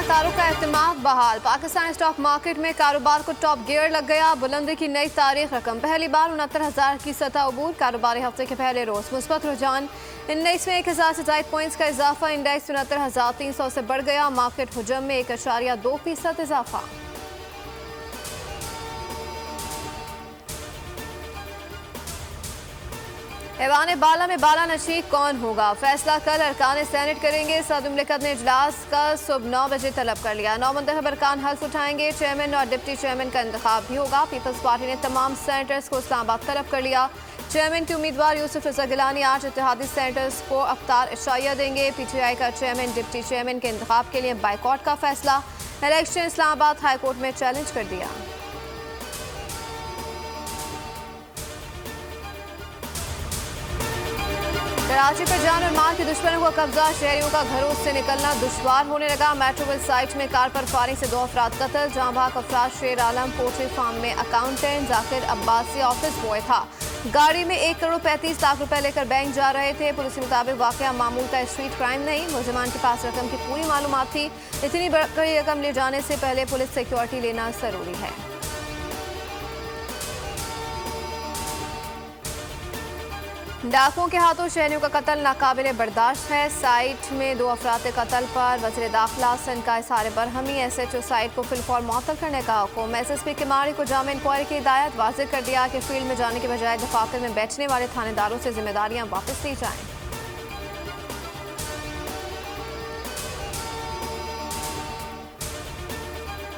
सरमायादारों का एतमाद बहाल। पाकिस्तान स्टॉक मार्केट में कारोबार को टॉप गियर लग गया। बुलंदी की नई तारीख रकम, पहली बार 69,000 की सतह अबूर। कारोबारी हफ्ते के पहले रोज मुस्बत रुझान, इंडेक्स में 1,000 से ज्यादा पॉइंट्स का इजाफा। इंडेक्स 69,300 से बढ़ गया। मार्केट हुजम में 1.2% इजाफा। ऐवान बाला में बाला नशी कौन होगा, फैसला कल अरकान सेनेट करेंगे। सदुमलिकत ने इजलास का सुबह 9 बजे तलब कर लिया। 9 मुंतखब अरकान हल्फ उठाएंगे। चेयरमैन और डिप्टी चेयरमैन का इंतखाब भी होगा। पीपल्स पार्टी ने तमाम सेनेटर्स को इस्लामाबाद तलब कर लिया। चेयरमैन के उम्मीदवार यूसुफ रजा गिलानी आज इत्तेहादी सेनेटर्स को अख्तार इशाइया देंगे। PTI का चेयरमैन डिप्टी चेयरमैन के इंतखाब के लिए बाइकॉट का फैसला। इलेक्शन इस्लामाबाद हाईकोर्ट में चैलेंज कर दिया। कराची पर जान और माल के दुश्मनों का कब्जा, शहरियों का घरों से निकलना दुश्वार होने लगा। मेट्रोविल साइट में कार पर फायरिंग से 2 अफराद कत्ल। जहां भाग अफराद शेर आलम पोल्ट्री फार्म में accountant, Zakir Abbasi office boy था। गाड़ी में 1 करोड़ 35 लाख रुपए लेकर बैंक जा रहे थे। पुलिस के मुताबिक वाकया मामूल का स्ट्रीट क्राइम नहीं, मुलजिमान के पास रकम की पूरी मालूमात थी। इतनी बड़ी रकम ले जाने से पहले पुलिस सिक्योरिटी लेना जरूरी है। डाकुओं के हाथों शहरियों का कत्ल नाकाबिले बर्दाश्त है। साइट में 2 अफराद के कत्ल पर वज़ीर दाखिला हसन का इज़हार बरहमी। SHO साइट को फिलफौर मुअत्तल करने का हुक्म। SSP किमाड़ी को जाम इंक्वायरी की हिदायत। वाज़ेह कर दिया कि फील्ड में जाने के बजाय दफातर में बैठने वाले थानेदारों से जिम्मेदारियां वापस ली जाएं।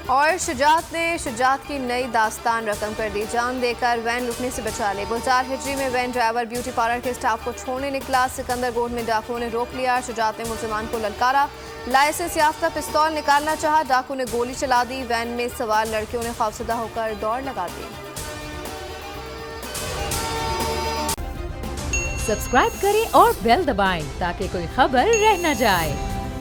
और शुजात की नई दास्तान रकम कर दी। जान देकर वैन लुटने से बचा ले। गुलजार हिजरी में वैन ड्राइवर ब्यूटी पार्लर के स्टाफ को छोड़ने निकला। सिकंदर गोड में डाकुओं ने रोक लिया। शुजात ने मुसलमान को ललकारा। लाइसेंस याफ्ता पिस्तौल निकालना चाहा, डाकू ने गोली चला दी। वैन में सवार लड़कियों ने खौफजदा होकर दौड़ लगा दी। सब्सक्राइब करें और बेल दबाएं ताकि कोई खबर रह न जाए।